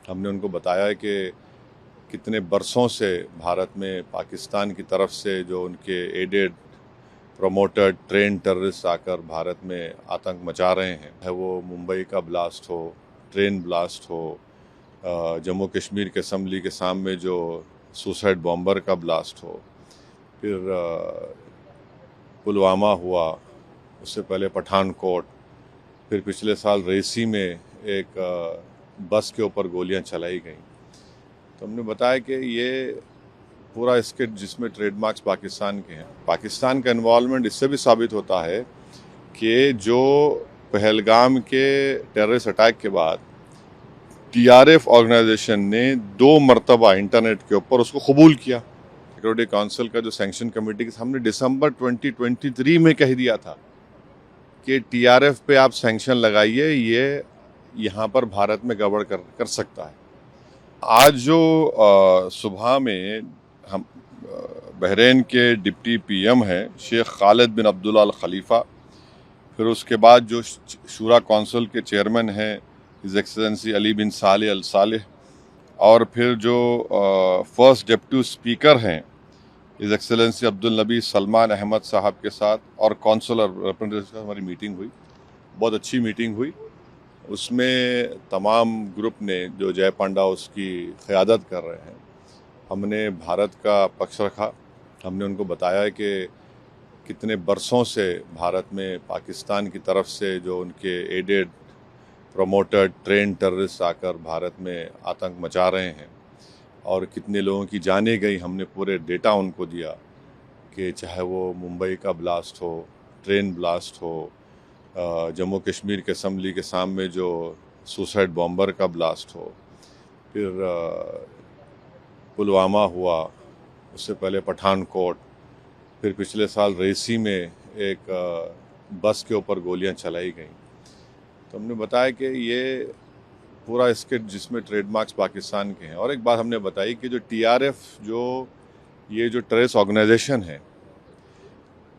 हमने उनको बताया है कि कितने बरसों से भारत में पाकिस्तान की तरफ से जो उनके एडेड प्रमोटेड ट्रेन टेररिस्ट आकर भारत में आतंक मचा रहे हैं, है वो मुंबई का ब्लास्ट हो, ट्रेन ब्लास्ट हो, जम्मू कश्मीर के असम्बली के सामने जो सुसाइड बॉम्बर का ब्लास्ट हो, फिर पुलवामा हुआ, उससे पहले पठानकोट, फिर पिछले साल रेसी में एक बस के ऊपर गोलियां चलाई गई। तो हमने बताया कि ये पूरा स्किट जिसमें ट्रेडमार्क्स पाकिस्तान के हैं, पाकिस्तान का इन्वॉल्वमेंट इससे भी साबित होता है कि जो पहलगाम के टेररिस्ट अटैक के बाद टीआरएफ ऑर्गेनाइजेशन ने 2 मरतबा इंटरनेट के ऊपर उसको कबूल किया। सिक्योरिटी काउंसिल का जो सैंक्शन कमेटी के सामने दिसंबर 2023 में कह दिया था कि टीआरएफ पे आप सैंक्शन लगाइए, ये यहाँ पर भारत में गड़बड़ कर सकता है। आज जो सुबह में हम बहरीन के डिप्टी पीएम हैं शेख खालिद बिन अब्दुल्ला अल खलीफा, फिर उसके बाद जो शूरा काउंसिल के चेयरमैन हैं हिज एक्सेलेंसी अली बिन सालेह अल सालेह, और फिर जो फर्स्ट डिप्टी स्पीकर हैं हिज एक्सेलेंसी अब्दुल नबी सलमान अहमद साहब के साथ और कौंसलर रिप्रेजेंटेटिव की हमारी मीटिंग हुई। बहुत अच्छी मीटिंग हुई। उसमें तमाम ग्रुप ने जो जय पांडा उसकी क़यादत कर रहे हैं, हमने भारत का पक्ष रखा। हमने उनको बताया है कि कितने बरसों से भारत में पाकिस्तान की तरफ से जो उनके एडेड प्रमोटेड ट्रेन टेररिस्ट आकर भारत में आतंक मचा रहे हैं और कितने लोगों की जानें गई। हमने पूरे डेटा उनको दिया कि चाहे वो मुंबई का ब्लास्ट हो, ट्रेन ब्लास्ट हो, जम्मू कश्मीर के असम्बली के सामने जो सुसाइड बॉम्बर का ब्लास्ट हो, फिर पुलवामा हुआ, उससे पहले पठानकोट, फिर पिछले साल रेसी में एक बस के ऊपर गोलियां चलाई गई। तो हमने बताया कि ये पूरा स्किट जिसमें ट्रेडमार्क्स पाकिस्तान के हैं। और एक बात हमने बताई कि जो टीआरएफ ये जो टेररिस्ट ऑर्गेनाइजेशन है,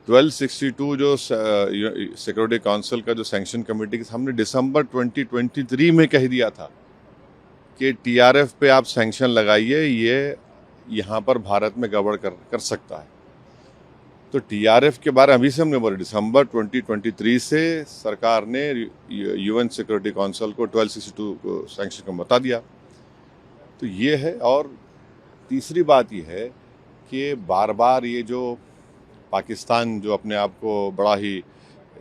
1262 जो सिक्योरिटी काउंसिल का जो सैंक्शन कमेटी के सामने दिसंबर 2023 में कह दिया था कि टीआरएफ पे आप सैंक्शन लगाइए, ये यहाँ पर भारत में गड़बड़ कर सकता है। तो टीआरएफ के बारे में अभी से हमने बोला, दिसंबर 2023 से सरकार ने यूएन सिक्योरिटी काउंसिल को 1262 को सैंक्शन का बता दिया। तो ये है। और तीसरी बात ये है कि बार बार ये जो पाकिस्तान जो अपने आप को बड़ा ही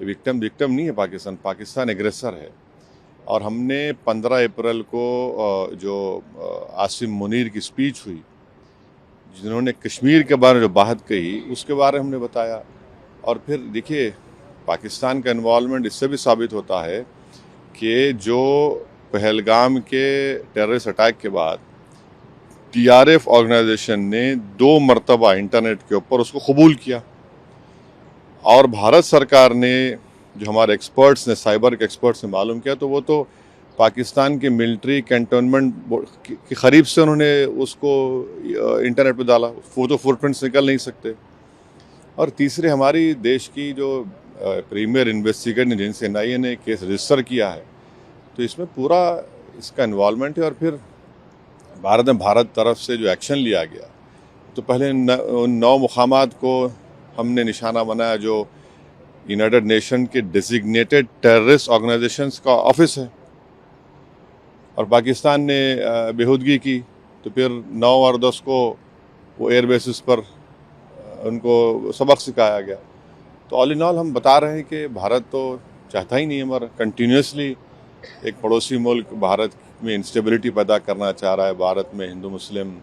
विक्टिम नहीं है, पाकिस्तान एग्रेसर है। और हमने 15 अप्रैल को जो आसिम मुनीर की स्पीच हुई, जिन्होंने कश्मीर के बारे में जो बात कही, उसके बारे में हमने बताया। और फिर देखिए, पाकिस्तान का इन्वॉल्वमेंट इससे भी साबित होता है कि जो पहलगाम के टेररिस्ट अटैक के बाद टीआरएफ ऑर्गेनाइजेशन ने 2 मरतबा इंटरनेट के ऊपर उसको कबूल किया। और भारत सरकार ने, जो हमारे एक्सपर्ट्स ने, साइबर के एक्सपर्ट्स ने मालूम किया, तो वो तो पाकिस्तान के मिलिट्री कैंटोनमेंट के करीब से उन्होंने उसको इंटरनेट पे डाला। वो तो फुटप्रिंट्स निकल नहीं सकते। और तीसरे, हमारी देश की जो प्रीमियर इन्वेस्टिगेटिव एजेंसी एनआईए ने केस रजिस्टर किया है, तो इसमें पूरा इसका इन्वॉल्वमेंट है। और फिर भारत तरफ से जो एक्शन लिया गया, तो पहले 9 मुकामात को हमने निशाना बनाया जो यूनाइटेड नेशन के डेजिग्नेटेड टेररिस्ट ऑर्गेनाइजेशंस का ऑफिस है, और पाकिस्तान ने बेहूदगी की। तो फिर 9 और 10 को वो एयर बेसिस पर उनको सबक सिखाया गया। तो ऑल इन ऑल हम बता रहे हैं कि भारत तो चाहता ही नहीं है, हमारा कंटिन्यूसली एक पड़ोसी मुल्क भारत में इंस्टेबिलिटी पैदा करना चाह रहा है, भारत में हिंदू मुस्लिम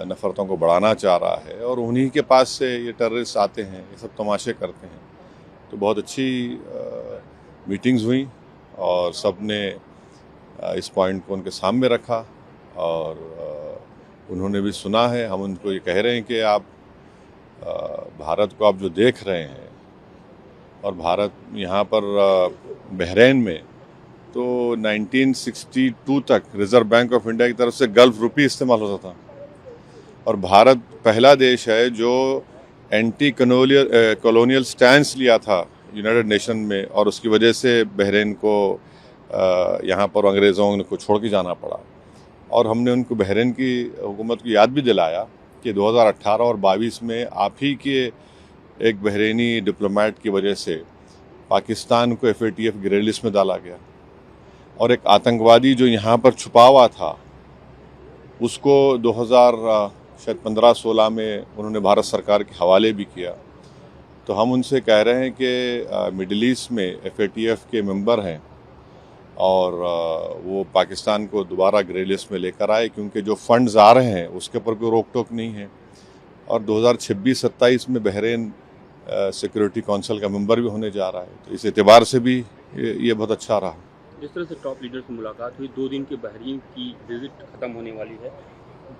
नफ़रतों को बढ़ाना चाह रहा है, और उन्हीं के पास से ये टेररिस्ट आते हैं, ये सब तमाशे करते हैं। तो बहुत अच्छी मीटिंग्स हुई और सब ने इस पॉइंट को उनके सामने रखा, और उन्होंने भी सुना है। हम उनको ये कह रहे हैं कि आप भारत को आप जो देख रहे हैं, और भारत यहाँ पर बहरीन में तो 1962 तक रिज़र्व बैंक ऑफ इंडिया की तरफ से गल्फ रुपी इस्तेमाल होता था, और भारत पहला देश है जो एंटी कॉलोनियल स्टैंस लिया था यूनाइटेड नेशन में, और उसकी वजह से बहरीन को यहाँ पर अंग्रेज़ों को छोड़ के जाना पड़ा। और हमने उनको बहरीन की हुकूमत को याद भी दिलाया कि 2018 और 22 में आप ही के एक बहरीनी डिप्लोमेट की वजह से पाकिस्तान को FATF ग्रे लिस्ट में डाला गया और एक आतंकवादी जो यहाँ पर छुपा हुआ था उसको 2015-16 में उन्होंने भारत सरकार के हवाले भी किया। तो हम उनसे कह रहे हैं कि मिडिल ईस्ट में FATF के मेंबर हैं और वो पाकिस्तान को दोबारा ग्रे लिस्ट में लेकर आए, क्योंकि जो फंड्स आ रहे हैं उसके ऊपर कोई रोक टोक नहीं है। और 2026-27 में बहरीन सिक्योरिटी काउंसिल का मेंबर भी होने जा रहा है, तो इस एतबार से भी ये बहुत अच्छा रहा। जिस तरह से टॉप लीडर से मुलाकात हुई, 2 दिन की बहरीन की विजिट खत्म होने वाली है,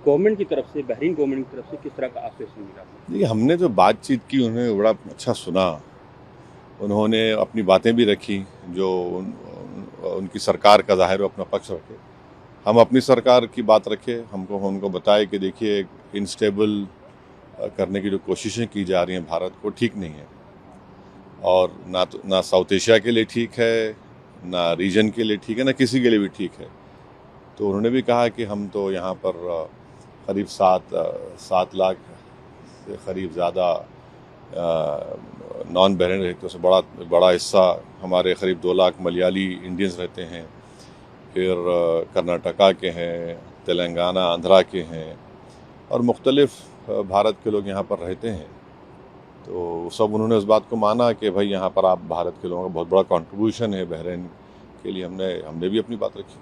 गवर्नमेंट की तरफ से, बहरीन गवर्नमेंट की तरफ से किस तरह का आश्वासन मिला? देखिए, हमने जो बातचीत की उन्होंने बड़ा अच्छा सुना, उन्होंने अपनी बातें भी रखी जो उनकी सरकार का ज़ाहिर अपना पक्ष रखे, हम अपनी सरकार की बात रखे। उनको बताए कि देखिए इनस्टेबल करने की जो कोशिशें की जा रही हैं भारत को, ठीक नहीं है और ना साउथ एशिया के लिए ठीक है, ना रीजन के लिए ठीक है, ना किसी के लिए भी ठीक है। तो उन्होंने भी कहा कि हम तो यहाँ पर करीब 7 लाख से करीब ज़्यादा नॉन बहरीन रहते से बड़ा हिस्सा हमारे करीब 2 लाख मलयाली इंडियंस रहते हैं, फिर कर्नाटका के हैं, तेलंगाना आंध्रा के हैं और मुख्तलिफ भारत के लोग यहाँ पर रहते हैं। तो सब उन्होंने उस बात को माना कि भाई यहाँ पर आप भारत के लोगों का बहुत बड़ा कंट्रीब्यूशन है बहरीन के लिए। हमने भी अपनी बात रखी।